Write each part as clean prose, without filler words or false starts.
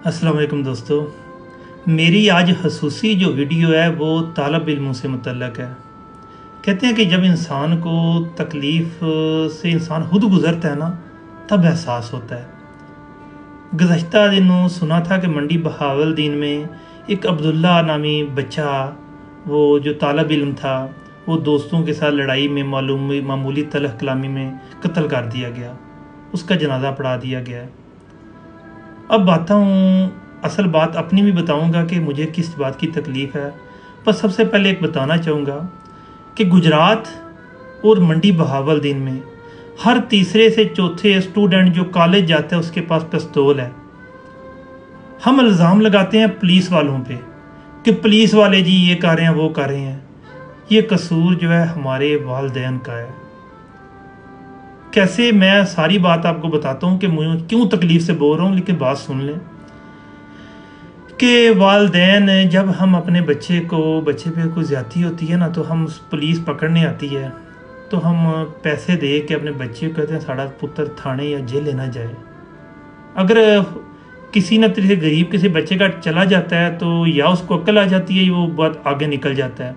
अस्सलाम वालेकुम दोस्तों। मेरी आज खसूसी जो वीडियो है वो तालब इल्मों से मुतल्लक़ है। कहते हैं कि जब इंसान को तकलीफ़ से इंसान खुद गुज़रता है ना, तब एहसास होता है। गुज़श्ता दिनों सुना था कि मंडी बहावलदीन में एक अब्दुल्ला नामी बच्चा, वो जो तालब इल्म था, वो दोस्तों के साथ लड़ाई में मामूली तलख़ कलामी में कत्ल कर दिया गया। उसका जनाजा पढ़ा दिया गया। अब आता हूँ, असल बात अपनी भी बताऊँगा कि मुझे किस बात की तकलीफ़ है। बस सबसे पहले एक बताना चाहूँगा कि गुजरात और मंडी बहावलदीन में हर तीसरे से चौथे स्टूडेंट जो कॉलेज जाता है उसके पास पिस्तौल है। हम इल्ज़ाम लगाते हैं पुलिस वालों पे कि पुलिस वाले जी ये कर रहे हैं, वो कर रहे हैं। ये कसूर जो है हमारे वालिदैन का है। कैसे, मैं सारी बात आपको बताता हूँ कि मुझे क्यों तकलीफ़ से बोल रहा हूँ, लेकिन बात सुन लें कि वालिदैन, जब हम अपने बच्चे पे कोई ज़्यादती होती है ना, तो हम पुलिस पकड़ने आती है तो हम पैसे दे के अपने बच्चे को कहते हैं साड़ा पुत्र थाने या जेल लेना जाए। अगर किसी न तरह से गरीब किसी बच्चे का चला जाता है तो या उसको अक्ल आ जाती है, वो बहुत आगे निकल जाता है।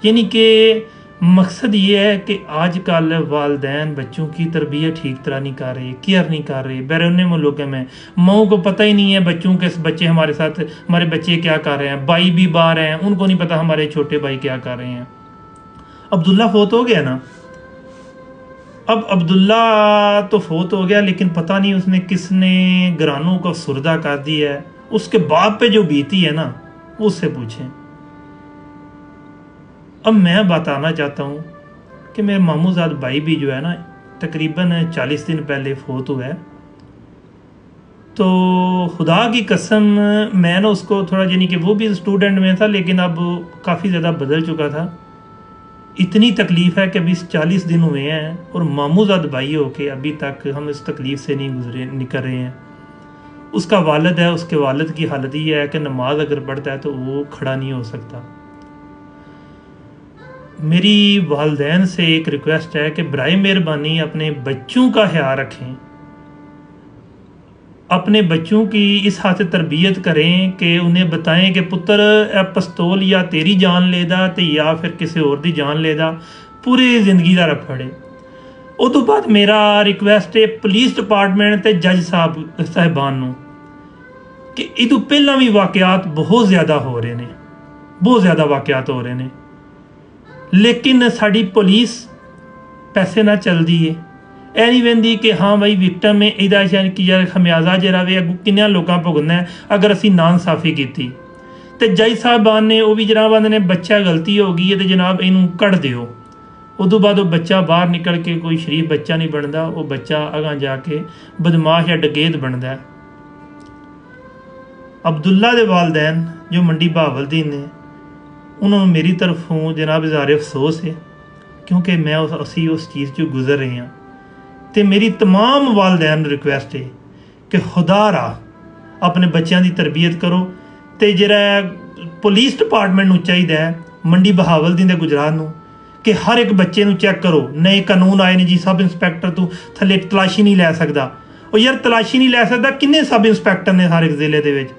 यानी कि मकसद ये है कि आजकल वालिदैन बच्चों की तरबियत ठीक तरह नहीं कर रहे, केयर नहीं कर रहे। बैरून मुल्क में माओं को पता ही नहीं है बच्चों के बच्चे हमारे साथ, हमारे बच्चे क्या कर रहे हैं। भाई भी बाहर हैं, उनको नहीं पता हमारे छोटे भाई क्या कर रहे हैं। अब्दुल्ला फोत हो गया ना, अब अब्दुल्ला तो फोत हो गया, लेकिन पता नहीं उसने किसने घरानों को सुरदा कर दी है। उसके बाप पे जो बीती है ना, वो उससे पूछें। अब मैं बताना चाहता हूँ कि मेरे मामूजाद भाई भी जो है ना, तकरीबन 40 दिन पहले फोत हुआ है। तो खुदा की कसम, मैं ना उसको थोड़ा, यानी कि वो भी स्टूडेंट में था लेकिन अब काफ़ी ज़्यादा बदल चुका था। इतनी तकलीफ़ है कि अभी 40 दिन हुए हैं और मामूजाद भाई हो के अभी तक हम इस तकलीफ़ से नहीं निकल रहे हैं। उसका वालिद है, उसके वालिद की हालत ये है कि नमाज अगर पढ़ता है तो वो खड़ा नहीं हो सकता। मेरी वालिदैन से एक रिक्वेस्ट है कि बराए मेहरबानी अपने बच्चों का ख्याल रखें, अपने बच्चों की इस हाथ से तरबियत करें कि उन्हें बताएं कि पुत्र पिस्तौल या तेरी जान लेदा ते या फिर किसी और दी जान लेदा, पूरी जिंदगी का रफड़े। उस तो बाद मेरा रिक्वेस्ट है पुलिस डिपार्टमेंट ते जज साहिबान नूं कि इदों पहला भी वाकयात बहुत ज़्यादा हो रहे हैं, बहुत ज़्यादा वाकयात हो रहे हैं, लेकिन साड़ी पुलिस पैसे ना चलती है। यह नहीं वेंदी कि हाँ भाई विक्टम है, इहदा खमियाजा जरा वे अगू किन्ने लोगों भुगतना है अगर असी ना इंसाफी की। तो जज साहबान ने वो भी जनाब आंदे ने बच्चा गलती हो गई है तो जनाब इनू कढ़ दिओ। उदों बाद वो बच्चा बाहर निकल के कोई शरीफ बच्चा नहीं बनता, वो बच्चा अगां जाके बदमाश या डकैत बनता है। अब्दुल्ला दे वालिदैन जो मंडी बहावलदीन ने, उन्होंने मेरी तरफों जनाब इज़हार अफसोस है, क्योंकि मैं असी उस चीज़ चो गुजर रहे हैं। तो मेरी तमाम वालिदैन रिक्वेस्ट है कि खुदारा अपने बच्चों की तरबियत करो। तो जरा पुलिस डिपार्टमेंट नूं चाहिए है मंडी बहावलदीन दे गुजरात नूं कि हर एक बच्चे नूं चैक करो। नए कानून आए ने जी, सब इंस्पैक्टर तू थले तलाशी नहीं लै सकदा। और यार तलाशी नहीं लै सकदा, किन्ने सब इंस्पैक्टर ने हर एक जिले दे विच।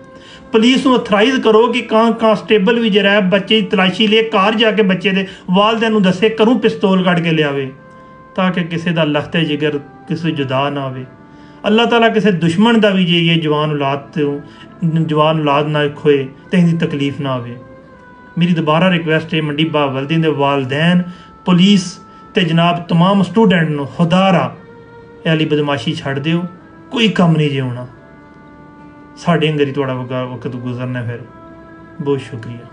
पुलिस को अथराइज करो कि कांस्टेबल भी जरा है बच्चे की तलाशी ले घर जाके बच्चे के वालिदैन नूं दसे करूँ पिस्तौल कढ़ के लियावे, ताकि किसी का लखते जिगर किसी जुदा ना हो। अल्लाह ताला किसी दुश्मन का भी जे ये जवान औलाद ना खोए तो इनकी तकलीफ ना हो। मेरी दोबारा रिक्वेस्ट है मंडी बहावलदीन दे वालिदैन, पुलिस ते जनाब तमाम स्टूडेंट नूं खुदारा इह आह्ली बदमाशी छड्ड दिओ। कोई कम नहीं जे होना, साढ़े अंगर ही थोड़ा वक्त गुजरना। फिर बहुत शुक्रिया।